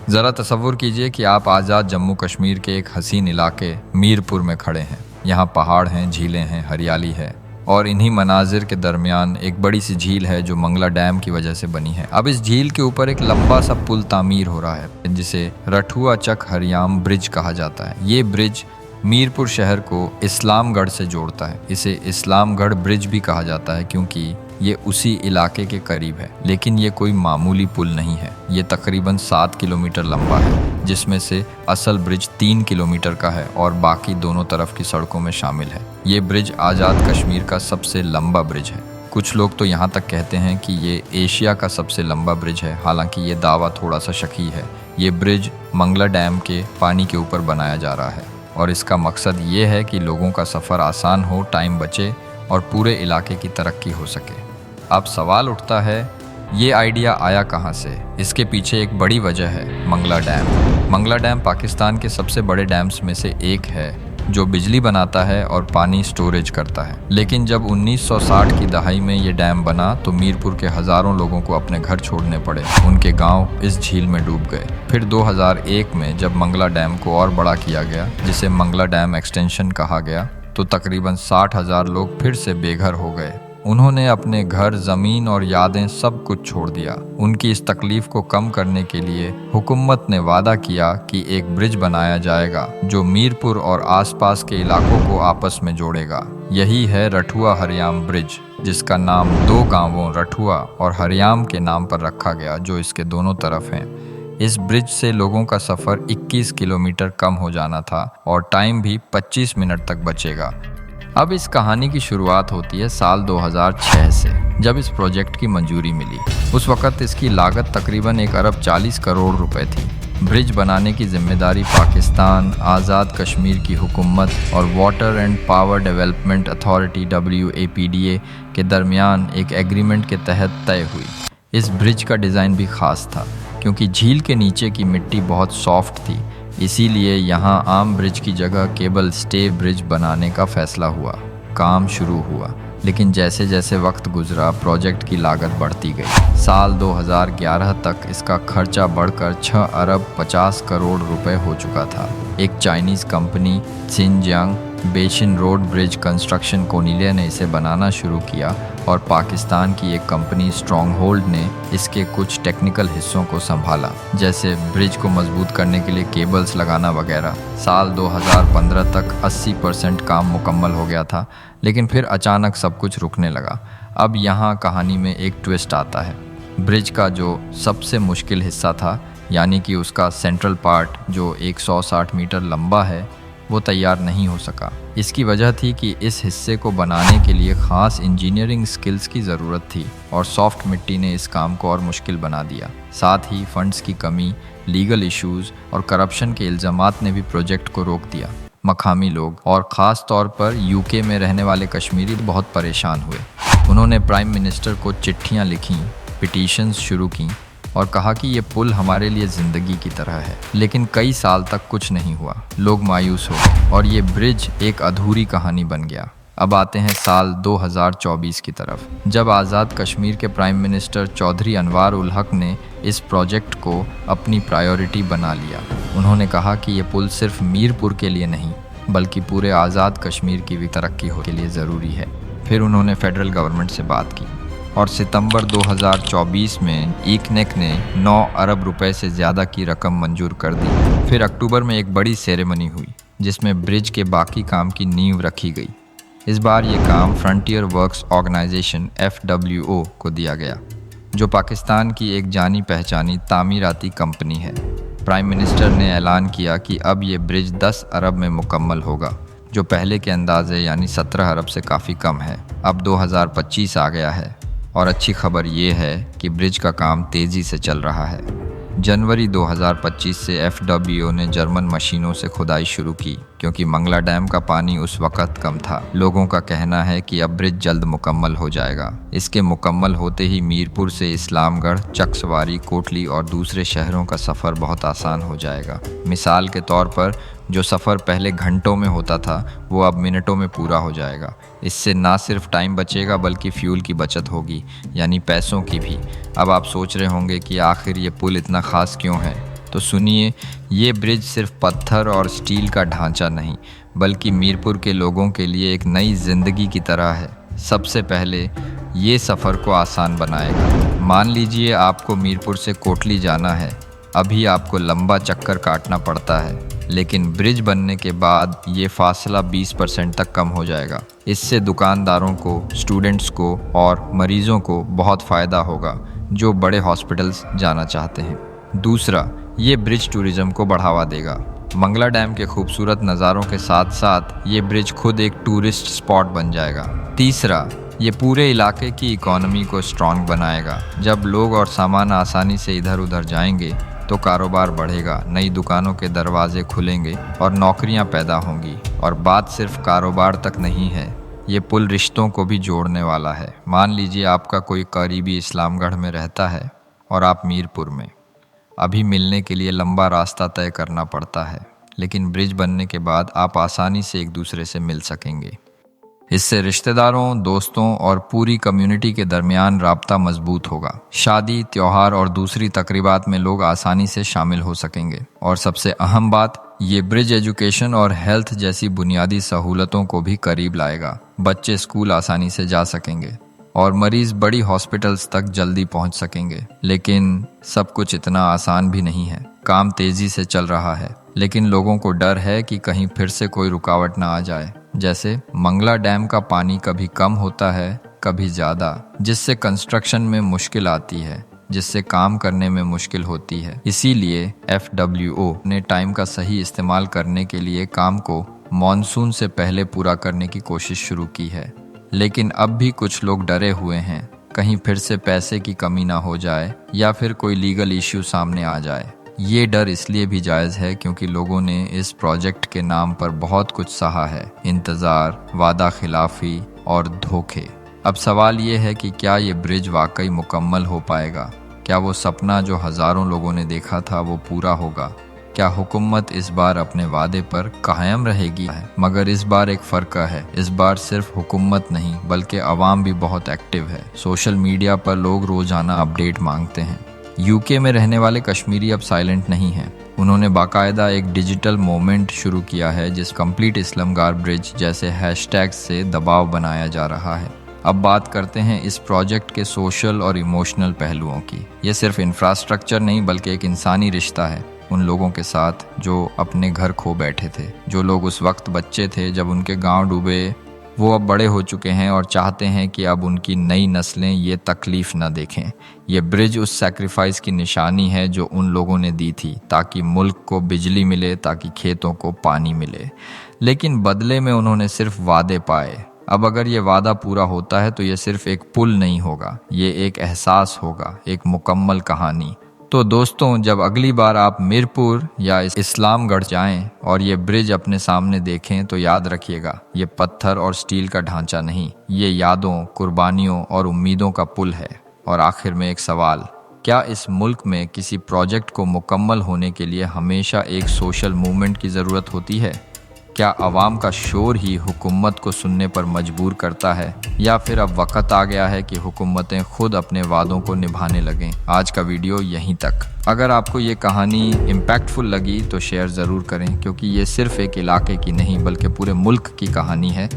ज़रा तसव्वुर कीजिए कि आप आज़ाद जम्मू कश्मीर के एक हसीन इलाके मीरपुर में खड़े हैं। यहाँ पहाड़ हैं, झीलें हैं, हरियाली है और इन्हीं मनाजिर के दरमियान एक बड़ी सी झील है जो मंगला डैम की वजह से बनी है। अब इस झील के ऊपर एक लंबा सा पुल तामीर हो रहा है जिसे रठुआ चक हरियाम ब्रिज कहा जाता है। ये ब्रिज मीरपुर शहर को इस्लामगढ़ से जोड़ता है। इसे इस्लामगढ़ ब्रिज भी कहा जाता है क्योंकि ये उसी इलाके के करीब है। लेकिन ये कोई मामूली पुल नहीं है, ये तकरीबन 7 किलोमीटर लंबा है, जिसमें से असल ब्रिज 3 किलोमीटर का है और बाकी दोनों तरफ की सड़कों में शामिल है। ये ब्रिज आज़ाद कश्मीर का सबसे लंबा ब्रिज है। कुछ लोग तो यहाँ तक कहते हैं कि ये एशिया का सबसे लंबा ब्रिज है, हालांकि ये दावा थोड़ा सा शकी है। ये ब्रिज मंगला डैम के पानी के ऊपर बनाया जा रहा है और इसका मकसद ये है कि लोगों का सफ़र आसान हो, टाइम बचे और पूरे इलाके की तरक्की हो सके। अब सवाल उठता है, ये आइडिया आया कहाँ से? इसके पीछे एक बड़ी वजह है, मंगला डैम। मंगला डैम पाकिस्तान के सबसे बड़े डैम्स में से एक है जो बिजली बनाता है और पानी स्टोरेज करता है। लेकिन जब 1960 की दहाई में ये डैम बना तो मीरपुर के हज़ारों लोगों को अपने घर छोड़ने पड़े। उनके गांव इस झील में डूब गए। फिर 2001 में जब मंगला डैम को और बड़ा किया गया, जिसे मंगला डैम एक्सटेंशन कहा गया, तो तकरीबन 60,000 लोग फिर से बेघर हो गए। उन्होंने अपने घर, ज़मीन और यादें सब कुछ छोड़ दिया। उनकी इस तकलीफ को कम करने के लिए हुकूमत ने वादा किया कि एक ब्रिज बनाया जाएगा जो मीरपुर और आसपास के इलाकों को आपस में जोड़ेगा। यही है रठुआ हरियाम ब्रिज, जिसका नाम 2 गांवों रठुआ और हरियाम के नाम पर रखा गया जो इसके दोनों तरफ हैं। इस ब्रिज से लोगों का सफ़र 21 किलोमीटर कम हो जाना था और टाइम भी 25 मिनट तक बचेगा। अब इस कहानी की शुरुआत होती है साल 2006 से, जब इस प्रोजेक्ट की मंजूरी मिली। उस वक़्त इसकी लागत तकरीबन 1 अरब 40 करोड़ रुपए थी। ब्रिज बनाने की जिम्मेदारी पाकिस्तान, आज़ाद कश्मीर की हुकूमत और water and power development authority WAPDA के दरमियान एक एग्रीमेंट के तहत तय हुई। इस ब्रिज का डिज़ाइन भी ख़ास था क्योंकि झील के नीचे की मिट्टी बहुत सॉफ्ट थी, इसीलिए यहाँ आम ब्रिज की जगह केबल स्टे ब्रिज बनाने का फैसला हुआ। काम शुरू हुआ, लेकिन जैसे जैसे वक्त गुजरा प्रोजेक्ट की लागत बढ़ती गई। साल 2011 तक इसका खर्चा बढ़कर 6 अरब 50 करोड़ रुपए हो चुका था। एक Chinese company Xinjiang basin road bridge construction कोनिलिया ने इसे बनाना शुरू किया और पाकिस्तान की एक कंपनी स्ट्रॉन्ग होल्ड ने इसके कुछ टेक्निकल हिस्सों को संभाला, जैसे ब्रिज को मजबूत करने के लिए केबल्स लगाना वगैरह। साल 2015 तक 80% काम मुकम्मल हो गया था, लेकिन फिर अचानक सब कुछ रुकने लगा। अब यहाँ कहानी में एक ट्विस्ट आता है। ब्रिज का जो सबसे मुश्किल हिस्सा था, यानी कि उसका सेंट्रल पार्ट जो 160 मीटर लंबा है, वो तैयार नहीं हो सका। इसकी वजह थी कि इस हिस्से को बनाने के लिए ख़ास इंजीनियरिंग स्किल्स की ज़रूरत थी और सॉफ्ट मिट्टी ने इस काम को और मुश्किल बना दिया। साथ ही फंड्स की कमी, लीगल इश्यूज़ और करप्शन के इल्ज़ामात ने भी प्रोजेक्ट को रोक दिया। मकामी लोग और ख़ास तौर पर UK में रहने वाले कश्मीरी बहुत परेशान हुए। उन्होंने प्राइम मिनिस्टर को चिट्ठियाँ लिखीं, पिटीशंस शुरू की और कहा कि ये पुल हमारे लिए ज़िंदगी की तरह है। लेकिन कई साल तक कुछ नहीं हुआ। लोग मायूस हो गए और ये ब्रिज एक अधूरी कहानी बन गया। अब आते हैं साल 2024 की तरफ, जब आज़ाद कश्मीर के प्राइम मिनिस्टर चौधरी अनवार उल हक ने इस प्रोजेक्ट को अपनी प्रायोरिटी बना लिया। उन्होंने कहा कि ये पुल सिर्फ मीरपुर के लिए नहीं बल्कि पूरे आज़ाद कश्मीर की भी तरक्की के लिए ज़रूरी है। फिर उन्होंने फेडरल गवर्नमेंट से बात की और सितंबर 2024 में इकनेक ने 9 अरब रुपए से ज़्यादा की रकम मंजूर कर दी। फिर अक्टूबर में एक बड़ी सेरेमनी हुई जिसमें ब्रिज के बाकी काम की नींव रखी गई। इस बार ये काम फ्रंटियर वर्क्स ऑर्गेनाइजेशन FWO को दिया गया, जो पाकिस्तान की एक जानी पहचानी तामीराती कंपनी है। प्राइम मिनिस्टर ने ऐलान किया कि अब ये ब्रिज 10 अरब में मुकम्मल होगा, जो पहले के अंदाजे यानी 17 अरब से काफ़ी कम है। अब 2025 आ गया है और अच्छी खबर ये है कि ब्रिज का काम तेज़ी से चल रहा है। जनवरी 2025 से FWO ने जर्मन मशीनों से खुदाई शुरू की क्योंकि मंगला डैम का पानी उस वक़्त कम था। लोगों का कहना है कि अब ब्रिज जल्द मुकम्मल हो जाएगा। इसके मुकम्मल होते ही मीरपुर से इस्लामगढ़, चकसवारी, कोटली और दूसरे शहरों का सफ़र बहुत आसान हो जाएगा। मिसाल के तौर पर जो सफ़र पहले घंटों में होता था वो अब मिनटों में पूरा हो जाएगा। इससे ना सिर्फ टाइम बचेगा बल्कि फ्यूल की बचत होगी, यानी पैसों की भी। अब आप सोच रहे होंगे कि आखिर ये पुल इतना ख़ास क्यों है, तो सुनिए, ये ब्रिज सिर्फ पत्थर और स्टील का ढांचा नहीं, बल्कि मीरपुर के लोगों के लिए एक नई जिंदगी की तरह है। सबसे पहले ये सफ़र को आसान बनाएगा। मान लीजिए आपको मीरपुर से कोटली जाना है। अभी आपको लंबा चक्कर काटना पड़ता है, लेकिन ब्रिज बनने के बाद ये फासला 20% तक कम हो जाएगा। इससे दुकानदारों को, स्टूडेंट्स को और मरीजों को बहुत फ़ायदा होगा जो बड़े हॉस्पिटल्स जाना चाहते हैं। दूसरा, ये ब्रिज टूरिज़्म को बढ़ावा देगा। मंगला डैम के खूबसूरत नज़ारों के साथ साथ ये ब्रिज खुद एक टूरिस्ट स्पॉट बन जाएगा। तीसरा, ये पूरे इलाके की इकोनॉमी को स्ट्रॉन्ग बनाएगा। जब लोग और सामान आसानी से इधर उधर जाएंगे तो कारोबार बढ़ेगा, नई दुकानों के दरवाजे खुलेंगे और नौकरियां पैदा होंगी। और बात सिर्फ कारोबार तक नहीं है, ये पुल रिश्तों को भी जोड़ने वाला है। मान लीजिए आपका कोई करीबी इस्लामगढ़ में रहता है और आप मीरपुर में। अभी मिलने के लिए लंबा रास्ता तय करना पड़ता है, लेकिन ब्रिज बनने के बाद आप आसानी से एक दूसरे से मिल सकेंगे। इससे रिश्तेदारों, दोस्तों और पूरी कम्युनिटी के दरमियान राब्ता मजबूत होगा। शादी, त्योहार और दूसरी तकरीबात में लोग आसानी से शामिल हो सकेंगे। और सबसे अहम बात, ये ब्रिज एजुकेशन और हेल्थ जैसी बुनियादी सहूलतों को भी करीब लाएगा। बच्चे स्कूल आसानी से जा सकेंगे और मरीज बड़ी हॉस्पिटल्स तक जल्दी पहुंच सकेंगे। लेकिन सब कुछ इतना आसान भी नहीं है। काम तेजी से चल रहा है, लेकिन लोगों को डर है कि कहीं फिर से कोई रुकावट ना आ जाए। जैसे मंगला डैम का पानी कभी कम होता है, कभी ज़्यादा, जिससे कंस्ट्रक्शन में मुश्किल आती है, जिससे काम करने में मुश्किल होती है। इसीलिए FWO ने टाइम का सही इस्तेमाल करने के लिए काम को मॉनसून से पहले पूरा करने की कोशिश शुरू की है। लेकिन अब भी कुछ लोग डरे हुए हैं, कहीं फिर से पैसे की कमी ना हो जाए या फिर कोई लीगल इश्यू सामने आ जाए। ये डर इसलिए भी जायज़ है क्योंकि लोगों ने इस प्रोजेक्ट के नाम पर बहुत कुछ सहा है, इंतज़ार, वादा खिलाफी और धोखे। अब सवाल ये है कि क्या ये ब्रिज वाकई मुकम्मल हो पाएगा? क्या वो सपना जो हज़ारों लोगों ने देखा था वो पूरा होगा? क्या हुकूमत इस बार अपने वादे पर कायम रहेगी? मगर इस बार एक फ़र्क है। इस बार सिर्फ हुकूमत नहीं बल्कि अवाम भी बहुत एक्टिव है। सोशल मीडिया पर लोग रोज़ाना अपडेट मांगते हैं। UK में रहने वाले कश्मीरी अब साइलेंट नहीं हैं। उन्होंने बाकायदा एक डिजिटल मूवमेंट शुरू किया है जिस कंप्लीट इस्लामगढ़ ब्रिज जैसे हैशटैग से दबाव बनाया जा रहा है। अब बात करते हैं इस प्रोजेक्ट के सोशल और इमोशनल पहलुओं की। ये सिर्फ इंफ्रास्ट्रक्चर नहीं बल्कि एक इंसानी रिश्ता है उन लोगों के साथ जो अपने घर खो बैठे थे। जो लोग उस वक्त बच्चे थे जब उनके गांव डूबे, वो अब बड़े हो चुके हैं और चाहते हैं कि अब उनकी नई नस्लें ये तकलीफ न देखें। ये ब्रिज उस सैक्रिफाइस की निशानी है जो उन लोगों ने दी थी ताकि मुल्क को बिजली मिले, ताकि खेतों को पानी मिले। लेकिन बदले में उन्होंने सिर्फ वादे पाए। अब अगर ये वादा पूरा होता है तो ये सिर्फ एक पुल नहीं होगा, ये एक एहसास होगा, एक मुकम्मल कहानी। तो दोस्तों, जब अगली बार आप मीरपुर या इस्लामगढ़ जाएं और ये ब्रिज अपने सामने देखें तो याद रखिएगा, ये पत्थर और स्टील का ढांचा नहीं, ये यादों, कुर्बानियों और उम्मीदों का पुल है। और आखिर में एक सवाल, क्या इस मुल्क में किसी प्रोजेक्ट को मुकम्मल होने के लिए हमेशा एक सोशल मूवमेंट की ज़रूरत होती है? क्या आवाम का शोर ही हुकूमत को सुनने पर मजबूर करता है, या फिर अब वक्त आ गया है कि हुकूमतें खुद अपने वादों को निभाने लगें? आज का वीडियो यहीं तक। अगर आपको ये कहानी इम्पैक्टफुल लगी तो शेयर ज़रूर करें, क्योंकि ये सिर्फ एक इलाके की नहीं बल्कि पूरे मुल्क की कहानी है।